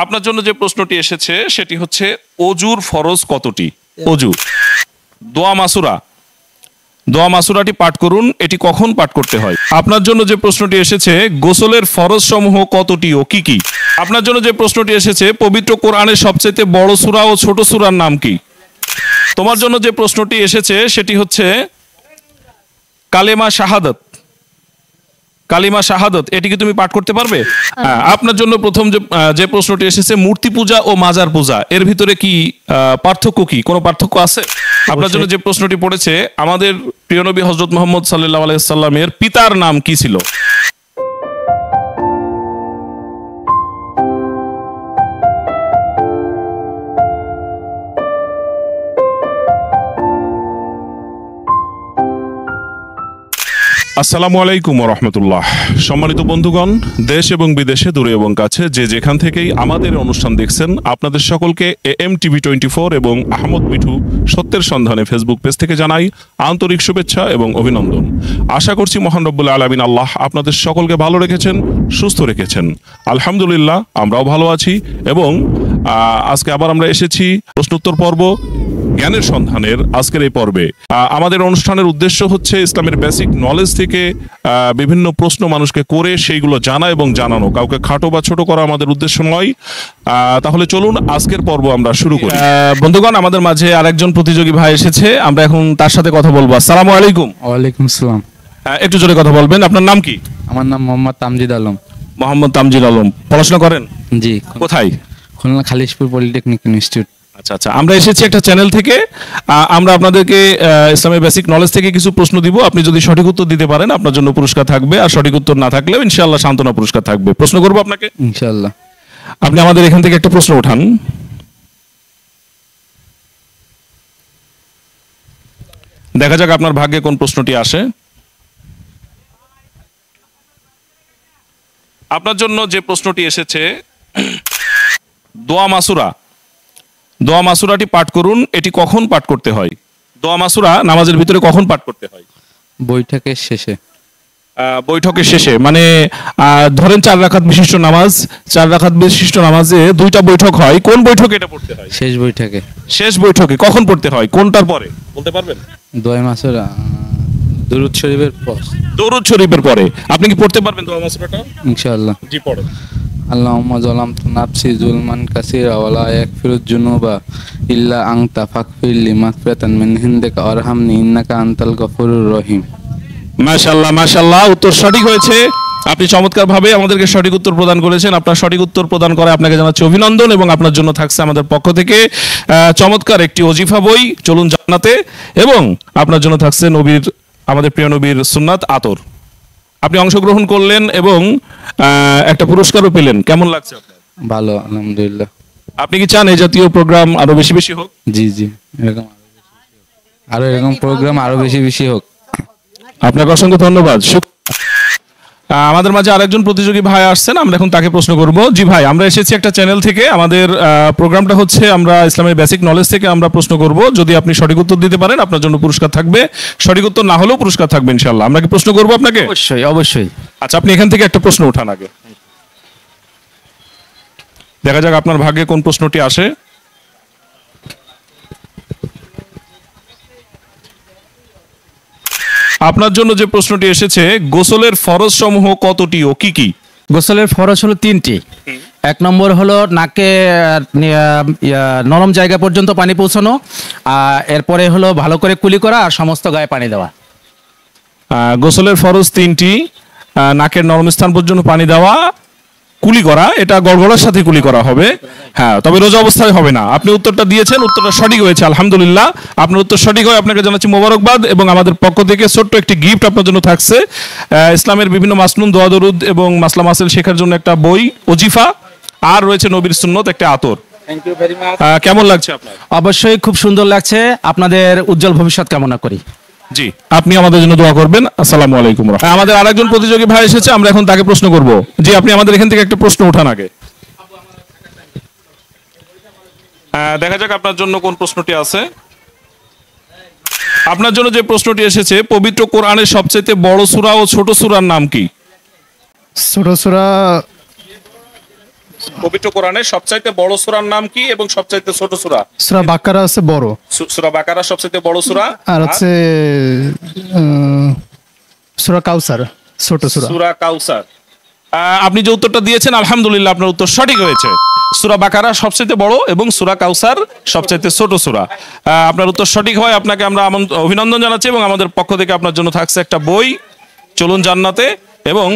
আপনার জন্য যে প্রশ্নটি এসেছে সেটি হচ্ছে অজুর ফরজ কতটি? অজু, দোয়া মাসুরা, দোয়া মাসুরাটি পাঠ করুন, এটি কখন পাঠ করতে হয়? আপনার জন্য যে প্রশ্নটি এসেছে গোসলের ফরজ সমূহ কতটি ও কি কি? আপনার জন্য যে প্রশ্নটি এসেছে পবিত্র কোরআনের সবচেয়ে বড় সূরা ও ছোট সূরার নাম কি? তোমার জন্য যে প্রশ্নটি এসেছে সেটি হচ্ছে কালেমা শাহাদাত, কালিমা শাহাদাত, এটি কি তুমি পাঠ করতে পারবে? হ্যাঁ। আপনার জন্য প্রথম যে প্রশ্নটি এসেছে মূর্তি পূজা ও মাজার পূজা, এর ভিতরে কি পার্থক্য কি? কোনো পার্থক্য আছে? আপনার জন্য যে প্রশ্নটি পড়েছে আমাদের প্রিয় নবী হযরত মুহাম্মদ সাল্লাল্লাহু আলাইহি সাল্লামের পিতার নাম কি ছিল? আসসালামু আলাইকুম ওয়া রাহমাতুল্লাহ। সম্মানিত বন্ধুগণ, দেশ এবং বিদেশে, দূরে এবং কাছে, যে যেখান থেকেই আমাদের অনুষ্ঠান দেখছেন, আপনাদের সকলকে AM টিভি 24 এবং আহমদ মিঠু সত্যের সন্ধানে ফেসবুক পেজ থেকে জানাই আন্তরিক শুভেচ্ছা এবং অভিনন্দন। আশা করছি মহান রব্বুল আলামিন আল্লাহ আপনাদের সকলকে ভালো রেখেছেন, সুস্থ রেখেছেন। আলহামদুলিল্লাহ আমরাও ভালো আছি এবং আজকে আবার আমরা এসেছি প্রশ্নোত্তর পর্ব, জ্ঞানের সন্ধানের আজকের এই পর্বে। আমাদের অনুষ্ঠানের উদ্দেশ্য হচ্ছে ইসলামের বেসিক নলেজ থেকে বিভিন্ন প্রশ্ন মানুষকে করে সেইগুলো জানা এবং জানানো, কাউকে খাটো বা ছোট করা আমাদের উদ্দেশ্য নয়। তাহলে চলুন আজকের পর্ব আমরা শুরু করি। বন্ধুগণ, আমাদের মাঝে আরেকজন প্রতিযোগী ভাই এসেছে, আমরা এখন তার সাথে কথা বলবো। আসসালামু আলাইকুম। ওয়ালাইকুম আসসালাম। একটু জোরে কথা বলবেন। আপনার নাম কি? আমার নাম মোহাম্মদ তামজিদ আলম। মোহাম্মদ তামজিদ আলম, পড়াশোনা করেন? জি। কোথায়? Khulna Khalishpur polytechnic institute. আচ্ছা আচ্ছা, আমরা এসেছি একটা চ্যানেল থেকে। আমরা আপনাদেরকে ইসলামের বেসিক নলেজ থেকে কিছু প্রশ্ন দিব, আপনি যদি সঠিক উত্তর দিতে পারেন আপনার জন্য পুরস্কার থাকবে, আর সঠিক উত্তর না থাকলেও ইনশাআল্লাহ সান্ত্বনা পুরস্কার থাকবে। প্রশ্ন করবো আপনাকে ইনশাআল্লাহ। আপনি আমাদের এখান থেকে একটা প্রশ্ন ওঠান। দেখা যাক আপনার ভাগ্যে কোন প্রশ্নটি আসে। আপনার জন্য যে প্রশ্নটি এসেছে দোয়া মাসুরা, দোয়া মাসুরাটি পাঠ করুন, এটি কখন পাঠ করতে হয়? দোয়া মাসুরা নামাজের ভিতরে কখন পাঠ করতে হয়? বৈঠকের শেষে। বৈঠকের শেষে মানে ধরেন 4 রাকাত বিশিষ্ট নামাজ, 4 রাকাত বিশিষ্ট নামাজে 2টা বৈঠক হয়, কোন বৈঠকে এটা পড়তে হয়? শেষ বৈঠকে। শেষ বৈঠকে কখন পড়তে হয়, কোনটার পরে বলতে পারবেন? দোয়া মাসুরা দুরূদ শরীফের পর। দরুদ শরীফের পরে। আপনি কি পড়তে পারবেন দোয়া মাসুরাটা? ইনশাআল্লাহ। জি, পড়েন। আল্লাহুম্মা যালামতু নাফসি যুলমান কাসীরা ওয়া লা ইয়াগফিরুয যুনুবা ইল্লা আনতা ফাগফিরলি মাগফিরাতান মিন ইনদিকা ওয়ারহামনি ইন্নাকা আনতাল গফুরুর রহিম। মাশাআল্লাহ মাশাআল্লাহ, উত্তর সঠিক হয়েছে। আপনি চমৎকারভাবে আমাদেরকে সঠিক উত্তর প্রদান করেছেন। আপনার সঠিক উত্তর প্রদান করে আপনাকে জানাচ্ছি অভিনন্দন, এবং আপনার জন্য থাকছে আমাদের পক্ষ থেকে চমৎকার একটি ওজিফা বই চলুন জান্নাতে, এবং আপনার জন্য থাকছে নবীর, আমাদের প্রিয় নবীর সুন্নাত আতর। আপনি অংশগ্রহণ করলেন এবং একটা পুরস্কারও পেলেন, কেমন লাগছে আপনার? ভালো, আলহামদুলিল্লাহ। আপনি কি চান এই জাতীয় প্রোগ্রাম আরো বেশি বেশি হোক? জি জি, এরকম এরকম প্রোগ্রাম আরো বেশি বেশি হোক। আপনাকে অসংখ্য ধন্যবাদ। আমাদের মাঝে আরেকজন প্রতিযোগী ভাই আসছেন, আমরা এখন তাকে প্রশ্ন করব। জি ভাই, আমরা এসেছি একটা চ্যানেল থেকে, আমাদের প্রোগ্রামটা হচ্ছে আমরা ইসলামের বেসিক নলেজ থেকে আমরা প্রশ্ন করব। যদি আপনি সঠিক উত্তর দিতে পারেন আপনার জন্য পুরস্কার থাকবে, সঠিক উত্তর না হলেও পুরস্কার থাকবে ইনশাআল্লাহ। আমরা কি প্রশ্ন করব আপনাকে? অবশ্যই অবশ্যই। আচ্ছা, আপনি এখান থেকে একটা প্রশ্ন উঠান আগে, দেখা যাক আপনার ভাগ্যে কোন প্রশ্নটি আসে। আপনার জন্য যে প্রশ্নটি এসেছে গোসলের ফরজ সমূহ কতটি ও কি কি? গোসলের ফরজ হলো 3টি। 1 নম্বর হলো নাকে নরম জায়গা পর্যন্ত পানি পৌঁছানো, এরপরে হলো ভালো করে কুলি করা, আর সমস্ত গায়ে পানি দেওয়া। গোসলের ফরজ 3টি, নাকের নরম স্থান পর্যন্ত পানি দেওয়া, কুলি করা, এটা গড়গড়ার সাথে কুলি করা হবে, হ্যাঁ, তবে রোজা অবস্থায় হবে না। আপনি উত্তরটা দিয়েছেন, উত্তরটা সঠিক হয়েছে, আলহামদুলিল্লাহ। আপনার উত্তর সঠিক হয়, আপনাকে জানাচ্ছি মোবারকবাদ, এবং আমাদের পক্ষ থেকে ছোট্ট একটি গিফট আপনার জন্য থাকছে। ইসলামের বিভিন্ন মাসনুন, দোয়া দরুদ এবং মাসলা মাসেল শেখার জন্য একটা বই ওজিফা, আর রয়েছে নবীর সুন্নত একটা আতর। Thank you very much. কেমন লাগছে আপনার? অবশ্যই খুব সুন্দর লাগছে। আপনাদের উজ্জ্বল ভবিষ্যৎ কামনা করি। জি, আপনি আমাদের জন্য দোয়া করবেন। আসসালামু আলাইকুম। আমাদের আরেকজন প্রতিযোগী ভাই এসেছে, আমরা এখন তাকে প্রশ্ন করব। জি, আপনি আমাদের এখান থেকে একটা প্রশ্ন উঠান আগে, দেখা যাক আপনার জন্য কোন প্রশ্নটি আছে। আপনার জন্য যে প্রশ্নটি এসেছে পবিত্র কোরআনের সবচেয়ে বড় সূরা ও ছোট সূরার নাম কি? ছোট সূরা পবিত্র কোরআনের সবচাইতে বড় সূরার নাম কি এবং সবচাইতে ছোট সূরা? সূরা বাকারা আছে বড়, সূরা বাকারা সবচাইতে বড় সূরা, আর হচ্ছে সূরা কাউসার ছোট সূরা। সূরা কাউসার। আপনি যে উত্তরটা দিয়েছেন আলহামদুলিল্লাহ আপনার উত্তর সঠিক হয়েছে। সূরা বাকারা সবচেয়ে বড় এবং সূরা কাউসার সবচেয়ে ছোট সূরা। আপনার উত্তর সঠিক হয়, আপনাকে আমরা অভিনন্দন জানাচ্ছি এবং আমাদের পক্ষ থেকে আপনার জন্য থাকছে একটা বই চলুন জান্নাতে এবং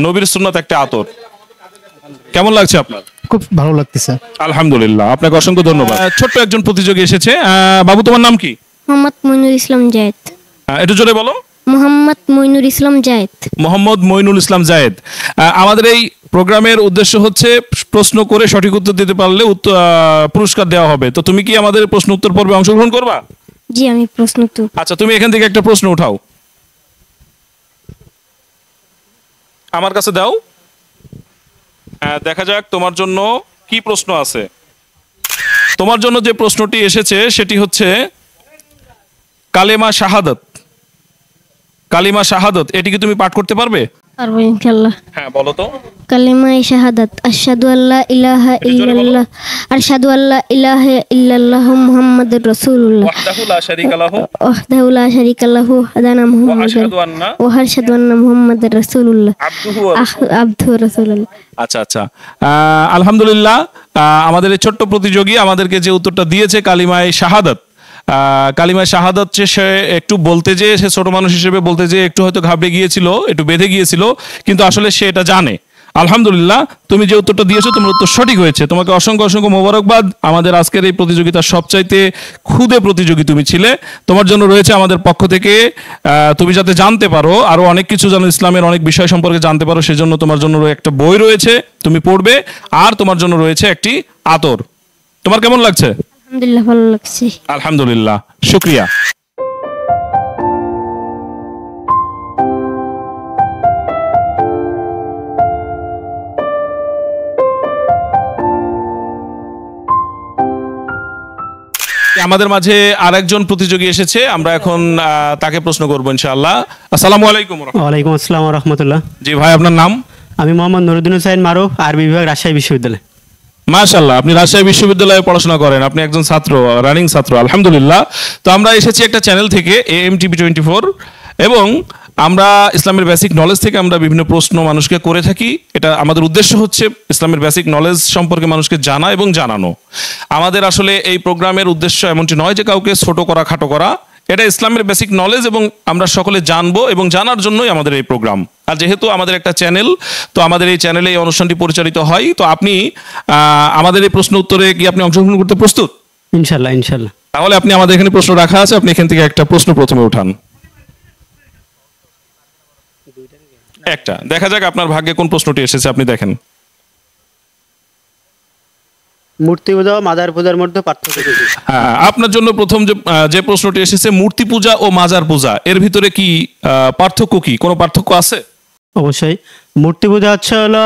নবীর সুন্নাত একটা আতর। কেমন লাগছে আপনার? খুব ভালো লাগতেছে। আলহামদুলিল্লাহ, আপনাকে অসংখ্য ধন্যবাদ। ছোট্ট একজন প্রতিযোগী এসেছে। বাবু তোমার নাম কি? মোহাম্মদ মইনুল ইসলাম জায়েদ। একটু জোরে বলো। মোহাম্মদ মইনুল ইসলাম জায়েদ। মোহাম্মদ মইনুল ইসলাম জায়েদ। আমাদের এই প্রোগ্রামের উদ্দেশ্য হচ্ছে প্রশ্ন করে সঠিক উত্তর দিতে পারলে পুরস্কার দেওয়া হবে। তো তুমি কি আমাদের প্রশ্ন উত্তর পর্বে অংশগ্রহণ করবা? জি, আমি প্রশ্ন তো। আচ্ছা, তুমি এখান থেকে একটা প্রশ্ন উঠাও, আমার কাছে দাও। দেখা যাক তোমার জন্য কি প্রশ্ন আছে। তোমার জন্য যে প্রশ্নটি এসেছে সেটি হচ্ছে কালেমা শাহাদাত। কালিমা শাহাদাত এটি কি তুমি পাঠ করতে পারবে? পারবো ইনশাআল্লাহ। হ্যাঁ, বলো তো। কালিমা শাহাদাত আশহাদু আল্লা ইলাহা ইল্লাল্লাহ আশহাদু আল্লা ইলাহা ইল্লাল্লাহ মুহাম্মাদুর রাসূলুল্লাহ ওয়াহদাহু লা শারীকা লাহু ওয়াহদাহু লা শারীকা লাহু আদানা মুহাম্মাদান ওয়া আশহাদু আন্না মুহাম্মাদার রাসূলুল্লাহ আবদুহু রাসূলুল্লাহ। আচ্ছা আচ্ছা, আলহামদুলিল্লাহ। আমাদের এই ছোট্ট প্রতিযোগী আমাদেরকে যে উত্তরটা দিয়েছে কালিমায়ে শাহাদাত, কালিমায়ে শাহাদাত সে একটু বলতে যে সে ছোট মানুষ হিসেবে বলতে যে একটু হয়তো ঘাবড়ে গিয়েছিল, একটু বেঁধে গিয়েছিল, কিন্তু আসলে সে এটা জানে। আলহামদুলিল্লাহ, তুমি যে উত্তরটা দিয়েছো তোমার উত্তর সঠিক হয়েছে। তোমাকে অসংখ্য অসংখ্য মোবারকবাদ। আমাদের আজকের এই প্রতিযোগিতার সবচাইতে ক্ষুদে প্রতিযোগী তুমি ছিলে। তোমার জন্য রয়েছে আমাদের পক্ষ থেকে, তুমি যাতে জানতে পারো আরো অনেক কিছু, যেন ইসলামের অনেক বিষয় সম্পর্কে জানতে পারো, সেজন্য তোমার জন্য একটা বই রয়েছে, তুমি পড়বে। আর তোমার জন্য রয়েছে একটি আতর। তোমার কেমন লাগছে? আলহামদুলিল্লাহ, ভালো লাগছে। আলহামদুলিল্লাহ, শুকরিয়া। আমাদের মাঝে আরেকজন প্রতিযোগী এসেছে, আমরা এখন তাকে প্রশ্ন করবো ইনশাআল্লাহ। আসসালামু আলাইকুম। ওয়ালাইকুম আসসালাম ওয়া রাহমাতুল্লাহ। জি ভাই, আপনার নাম? আমি মোহাম্মদ নুরুদ্দিন হুসাইন মারুফ, আরবি বিভাগ, রাজশাহী বিশ্ববিদ্যালয়। মাশাআল্লাহ, আপনি রাজশাহী বিশ্ববিদ্যালয়ে পড়াশোনা করেন, আপনি একজন ছাত্র, রানিং ছাত্র। আলহামদুলিল্লাহ। তো আমরা এসেছি একটা চ্যানেল থেকে, AMTV24, এবং আমরা ইসলামের বেসিক নলেজ থেকে আমরা বিভিন্ন প্রশ্ন মানুষকে করে থাকি। এটা আমাদের উদ্দেশ্য হচ্ছে ইসলামের বেসিক নলেজ সম্পর্কে মানুষকে জানা এবং জানানো। আমাদের আসলে এই প্রোগ্রামের উদ্দেশ্য এমনটি নয় যে কাউকে ছোট করা, খাটো করা। এটা ইসলামের বেসিক নলেজ এবং আমরা সকলে জানবো এবং জানার জন্যই আমাদের এই প্রোগ্রাম। আর যেহেতু আমাদের একটা চ্যানেল, তো আমাদের এই চ্যানেলে এই অনুষ্ঠানটি পরিচালিত হয়। তো আপনি আমাদের এই প্রশ্ন উত্তরে কি আপনি অংশগ্রহণ করতে প্রস্তুত? ইনশাল্লাহ ইনশাল্লাহ। তাহলে আপনি আমাদের এখানে প্রশ্ন রাখা আছে, আপনি এখান থেকে একটা প্রশ্ন প্রথমে উঠান। একটা দেখা যাক আপনার ভাগ্যে কোন প্রশ্নটি এসেছে, আপনি দেখেন। মূর্তি পূজা ও মাজার পূজার মধ্যে পার্থক্য কি? হ্যাঁ, আপনার জন্য প্রথম যে প্রশ্নটি এসেছে, মূর্তি পূজা ও মাজার পূজা, এর ভিতরে কি পার্থক্য, কি কোনো পার্থক্য আছে? অবশ্যই। মূর্তি পূজা হলো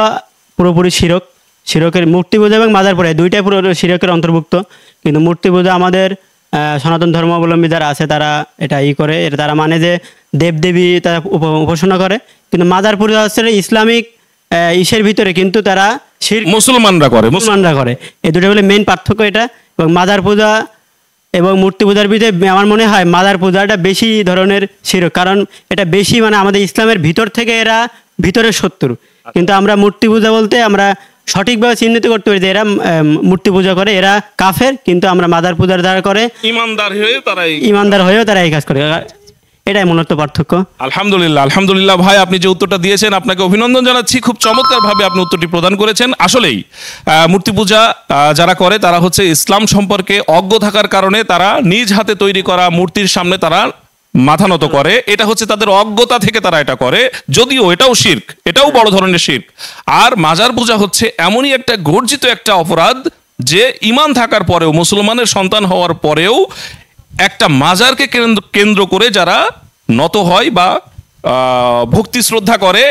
পুরোপুরি শিরক। শিরকের মূর্তি পূজা এবং মাজার পূজা দুইটাই পুরো শিরকের অন্তর্ভুক্ত। কিন্তু মূর্তি পূজা আমাদের সনাতন ধর্মাবলম্বী যারা আছে তারা এটা করে, এটা তারা মানে যে দেবদেবী তারা উপাসনা করে। কিন্তু মাজার পূজা হচ্ছে ইসলামিক ইসের ভিতরে, কিন্তু তারা মুসলমানরা করে। এই দুটো হলো মেইন পার্থক্য এটা। এবং মাজার পূজা এবং মূর্তি পূজার ভিতরে আমার মনে হয় মাজার পূজাটা বেশি ধরনের শিরক, কারণ এটা বেশি মানে আমাদের ইসলামের ভিতর থেকে এরা ভিতরের শত্রু। কিন্তু আমরা মূর্তি পূজা বলতে আমরা সঠিকভাবে চিহ্নিত করতে পারি যে এরা মূর্তি পূজা করে, এরা কাফের। কিন্তু আমরা মাজার পূজার দ্বারা করে ইমানদার হয়েও তারা এই কাজ করে। এটাই মূলত পার্থক্য। আলহামদুলিল্লাহ, আলহামদুলিল্লাহ ভাই, আপনি যে উত্তরটা দিয়েছেন আপনাকে অভিনন্দন জানাচ্ছি। খুব চমৎকারভাবে আপনি উত্তরটি প্রদান করেছেন। আসলেই মূর্তি পূজা যারা করে তারা হচ্ছে ইসলাম সম্পর্কে অজ্ঞ থাকার কারণে তারা নিজ হাতে তৈরি করা মূর্তির সামনে তারা মাথা নত করে। এটা হচ্ছে তাদের অজ্ঞতা থেকে তারা এটা করে, যদিও এটাও শিরক, এটাও বড় ধরনের শিরক। আর মাজার পূজা হচ্ছে এমনই একটা গর্জিত একটা অপরাধ যে ঈমান থাকার পরেও, মুসলমানের সন্তান হওয়ার পরেও একটা মাজারকে কেন্দ্র করে যারা নত হয় বা ভক্তি শ্রদ্ধা করে,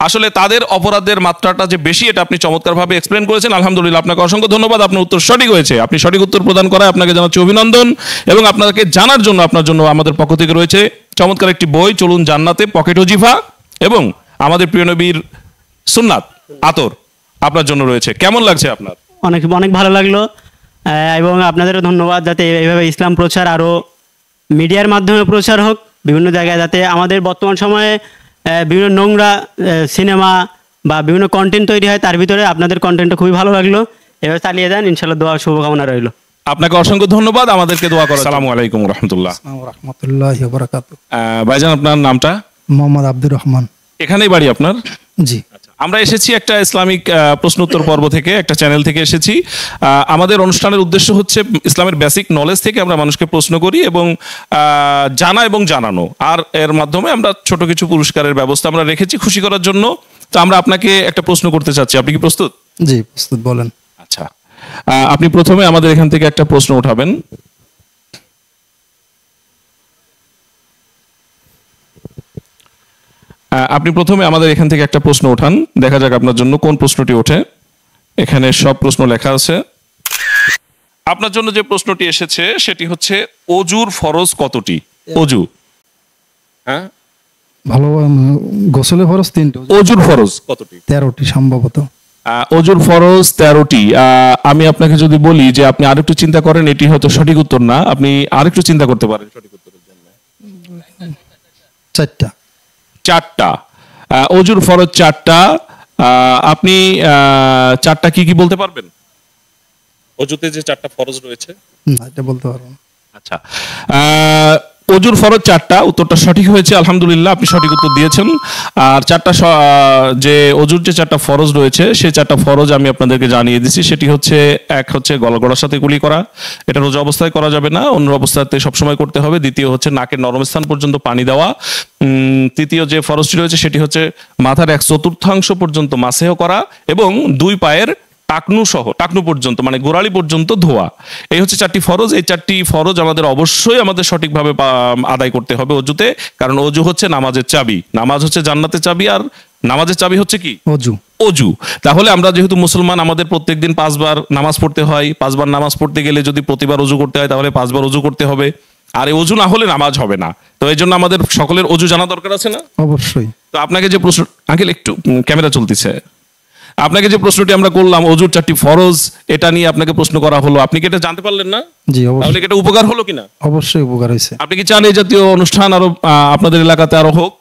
আসলে তাদের অপরাধের মাত্রাটা যে বেশি, এটা আপনি চমৎকারভাবে এক্সপ্লেন করেছেন। আলহামদুলিল্লাহ, আপনাকে অসংখ্য ধন্যবাদ। আপনার উত্তর সঠিক হয়েছে, আপনি সঠিক উত্তর প্রদান করায় আপনাকে জানাচ্ছি অভিনন্দন। এবং আপনাকে জানার জন্য আপনার জন্য আমাদের পক্ষ থেকে রয়েছে চমৎকার একটি বই, চলুন জান্নাতে, পকেট ওজিফা, এবং আমাদের প্রিয় নবীর সুন্নাত আতর। আপনার জন্য রয়েছে। কেমন লাগছে আপনার? অনেক অনেক ভালো লাগলো, এবং আপনাদেরও ধন্যবাদ, যাতে এইভাবে ইসলাম প্রচার আরও মিডিয়ার মাধ্যমে প্রচার হোক বিভিন্ন জায়গায়, যাতে আমাদের বর্তমান সময়ে বিভিন্ন নোংরা সিনেমা বা বিভিন্ন কন্টেন্ট তৈরি হয়, তার ভিতরে আপনাদের কন্টেন্টটা খুবই ভালো লাগলো। এভাবে চালিয়ে যান, ইনশাল্লাহ দোয়া শুভকামনা রইল। আপনাকে অসংখ্য ধন্যবাদ আমাদেরকে দোয়া করার। আসসালামু আলাইকুম রহমতুল্লাহ। রহমতুল্লাহ বারাকাতু। ভাইজান আপনার নামটা? মোহাম্মদ আব্দুর রহমান। এখানেই বাড়ি আপনার? জি। আমরা এসেছি একটা ইসলামিক প্রশ্ন উত্তর পর্ব থেকে, একটা চ্যানেল থেকে এসেছি। আমাদের অনুষ্ঠানের উদ্দেশ্য হচ্ছে ইসলামের বেসিক নলেজ থেকে আমরা মানুষকে প্রশ্ন করি এবং জানা এবং জানানো, আর এর মাধ্যমে আমরা ছোট কিছু পুরস্কারের ব্যবস্থা আমরা রেখেছি খুশি করার জন্য। তো আমরা আপনাকে একটা প্রশ্ন করতে চাচ্ছি, আপনি কি প্রস্তুত? জি প্রস্তুত, বলেন। আচ্ছা, আপনি প্রথমে আমাদের এখান থেকে একটা প্রশ্ন উঠাবেন। আপনি প্রথমে আমাদের এখান থেকে একটা প্রশ্ন উঠান, দেখা যাক আপনার জন্য কোন প্রশ্নটি ওঠে। এখানে সব প্রশ্ন লেখা আছে। আপনার জন্য যে প্রশ্নটি এসেছে সেটি হচ্ছে অজুর ফরজ কতটি? অজু, হ্যাঁ, ভালো। গোসলে ফরজ 3টি, অজুর ফরজ কতটি? 13টি সম্ভবত। অজুর ফরজ 13টি। আমি আপনাকে যদি বলি যে আপনি আরেকটু চিন্তা করেন, এটি হয়তো সঠিক উত্তর না, আপনি আরেকটু চিন্তা করতে পারেন সঠিক উত্তরের জন্য। 4টা। 4টা। অজুর ফরজ 4টা। আপনি 4টা কি কি বলতে পারবেন? অজুতে যে 4টা ফরজ রয়েছে, না এটা বলতে পারবো না। আচ্ছা, অজুর ফরজ 4টা। উত্তরটা সঠিক হয়েছে, আলহামদুলিল্লাহ, আপনি সঠিক উত্তর দিয়েছেন। আর 4টা যে অজুর যে 4টা ফরজ রয়েছে সেই 4টা ফরজ আমি আপনাদেরকে জানিয়ে দিচ্ছি। সেটি হচ্ছে, এক হচ্ছে গলার সাথে কুলি করা, এটা রোজা অবস্থায় করা যাবে না, অন্য অবস্থাতে সবসময় করতে হবে। দ্বিতীয় হচ্ছে নাকের নরম স্থান পর্যন্ত পানি দেওয়া। তৃতীয় যে ফরজটি রয়েছে সেটি হচ্ছে মাথার 1/4 পর্যন্ত মাসেহ করা এবং 2 পায়ের টাকনু পর্যন্ত মানে গোড়ালি পর্যন্ত ধোয়া। এই হচ্ছে 4টি ফরজ। এই 4টি ফরজ আমাদের অবশ্যই সঠিকভাবে আদায় করতে হবে অজুতে, কারণ অজু হচ্ছে নামাজের চাবি। নামাজ হচ্ছে জান্নাতের চাবি, আর নামাজের চাবি হচ্ছে কি? অজু। তাহলে আমরা যেহেতু মুসলমান, আমাদের প্রত্যেকদিন 5 বার নামাজ পড়তে হয়। 5 বার নামাজ পড়তে গেলে যদি প্রতিবার অজু করতে হয় তাহলে 5 বার অজু করতে হবে, আর এই অজু না হলে নামাজ হবে না। তো এই জন্য আমাদের সকলের অজু জানা দরকার আছে না? অবশ্যই। তো আপনাকে যে প্রশ্ন, আঙ্কেল একটু ক্যামেরা চলতেছে, আপনাকে যে প্রশ্নটি আমরা করলাম অজুর 4টি ফরজ, এটা নিয়ে আপনাকে প্রশ্ন করা হলো, আপনি কি এটা জানতে পারলেন না? জি অবশ্যই। তাহলে কি এটা উপকার হলো কিনা? অবশ্যই উপকার হয়েছে। আপনি কি চান এই জাতীয় অনুষ্ঠান আরো আপনাদের এলাকাতে আরো হোক?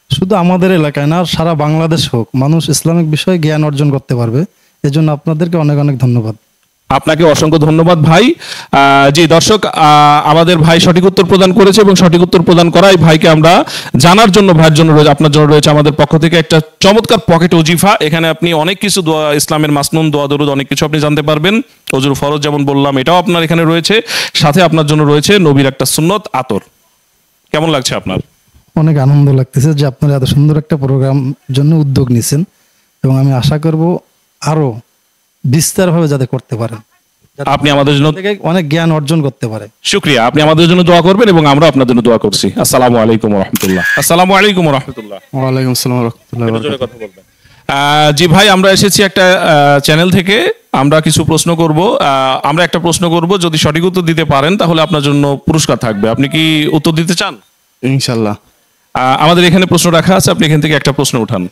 শুধু আমাদের এলাকায় না, সারা বাংলাদেশ হোক, মানুষ ইসলামিক বিষয়ে জ্ঞান অর্জন করতে পারবে। এজন্য আপনাদেরকে অনেক অনেক ধন্যবাদ। আপনাকে অসংখ্য ধন্যবাদ ভাই। জি দর্শক, আমাদের ভাই সঠিক উত্তর প্রদান করেছে এবং সঠিক উত্তর প্রদান করাই ভাইকে আমরা জানার জন্য, ভাইয়ের জন্য রয়েছে, আপনার জন্য রয়েছে আমাদের পক্ষ থেকে একটা চমৎকার পকেট ওজিফা। এখানে আপনি অনেক কিছু দোয়া, ইসলামের মাসনুন, দোয়া দরুদ, অনেক কিছু আপনি জানতে পারবেন। অজুর ফরজ যেমন বললাম এটাও আপনার এখানে রয়েছে, সাথে আপনার জন্য রয়েছে নবীর একটা সুন্নত আতর। কেমন লাগছে আপনার? অনেক আনন্দ লাগতেছে যে আপনারা এত সুন্দর একটা প্রোগ্রাম জন্য উদ্যোগ নিয়েছেন, এবং আমি আশা করব আরো বিস্তারভাবে যাতে করতে পারেন, আপনি আমাদের জন্য অনেক জ্ঞান অর্জন করতে পারে। শুকরিয়া, আপনি আমাদের জন্য দোয়া করবেন এবং আমরা আপনার জন্য দোয়া করছি। আসসালামু আলাইকুম ওয়া রাহমাতুল্লাহ। আসসালামু আলাইকুম ওয়া রাহমাতুল্লাহ। ওয়া আলাইকুম আসসালাম ওয়া রাহমাতুল্লাহ। কথা বলবেন। জি ভাই, আমরা এসেছি একটা চ্যানেল থেকে, আমরা কিছু প্রশ্ন করব। আমরা একটা প্রশ্ন করব, যদি সঠিক উত্তর দিতে পারেন তাহলে আপনার জন্য পুরস্কার থাকবে। আপনি কি উত্তর দিতে চান? ইনশাআল্লাহ। আমাদের এখানে প্রশ্ন রাখা আছে, আপনি এখান থেকে একটা প্রশ্ন উঠান,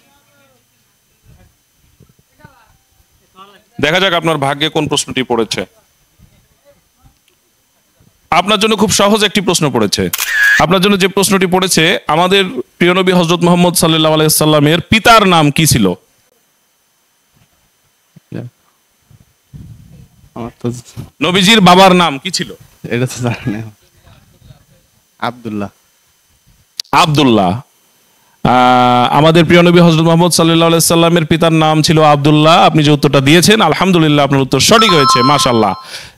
দেখা যাক আপনার ভাগ্যে কোন প্রশ্নটি পড়েছে। আপনার জন্য খুব সহজ একটি প্রশ্ন পড়েছে। আপনার জন্য যে প্রশ্নটি পড়েছে, আমাদের প্রিয় নবী হযরত মুহাম্মদ সাল্লাল্লাহু আলাইহি ওয়াসাল্লামের পিতার নাম কি ছিল? নবীজির বাবার নাম কি ছিল? এটা তো জানি না। আব্দুল্লাহ। আব্দুল্লাহ। আমাদের প্রিয় নবী হযরত মুহাম্মদ সাল্লাল্লাহু আলাইহি ওয়াসাল্লামের পিতার নাম ছিল আব্দুল্লাহ। আপনি যে উত্তরটা দিয়েছেন, আলহামদুলিল্লাহ, আপনার উত্তর সঠিক হয়েছে, মাশাআল্লাহ।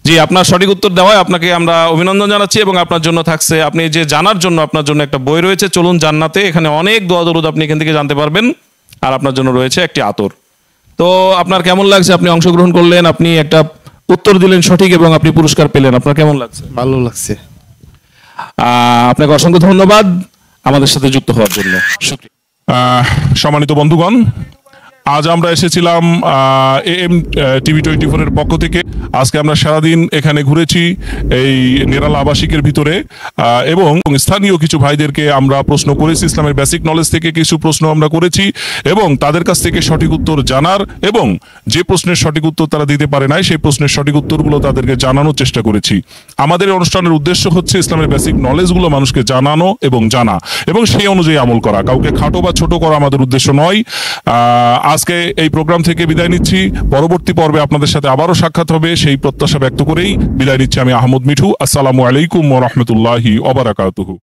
জি, আপনার সঠিক উত্তর দেওয়ায় আপনাকে আমরা অভিনন্দন জানাচ্ছি এবং আপনার জন্য থাকছে, আপনি যে জানার জন্য আপনার জন্য একটা বই রয়েছে, চলুন জান্নাতে। এখানে অনেক দোয়া দরুদ আপনি এখান থেকে জানতে পারবেন, আর আপনার জন্য রয়েছে একটি আতর। তো আপনার কেমন লাগছে? আপনি অংশগ্রহণ করলেন, আপনি একটা উত্তর দিলেন সঠিক এবং আপনি পুরস্কার পেলেন, আপনার কেমন লাগছে? ভালো লাগছে। আপনাকে অসংখ্য ধন্যবাদ আমাদের সাথে যুক্ত হওয়ার জন্য। সম্মানিত বন্ধুগণ, আজ আমরা এসেছিলাম AM TV 24 এর পক্ষ থেকে। আজকে আমরা সারাদিন এখানে ঘুরেছি এই নিরালা আবাসিকের ভিতরে এবং স্থানীয় কিছু ভাইদেরকে আমরা প্রশ্ন করেছি, ইসলামের বেসিক নলেজ থেকে কিছু প্রশ্ন আমরা করেছি এবং তাদের কাছ থেকে সঠিক উত্তর জানার এবং যে প্রশ্নের সঠিক উত্তর তারা দিতে পারে নাই সেই প্রশ্নের সঠিক উত্তরগুলো তাদেরকে জানানোর চেষ্টা করেছি। আমাদের অনুষ্ঠানের উদ্দেশ্য হচ্ছে ইসলামের বেসিক নলেজগুলো মানুষকে জানানো এবং জানা এবং সেই অনুযায়ী আমল করা, কাউকে খাটো বা ছোট করা আমাদের উদ্দেশ্য নয়। আজকে এই প্রোগ্রাম থেকে বিদায় নিচ্ছি, পরবর্তী পর্বে আপনাদের সাথে আবারও সাক্ষাৎ হবে সেই প্রত্যাশা ব্যক্ত করেই বিদায় নিচ্ছি আমি আহমদ মিঠু। আসসালামু আলাইকুম ওয়া রাহমাতুল্লাহি ওয়া বারাকাতুহু।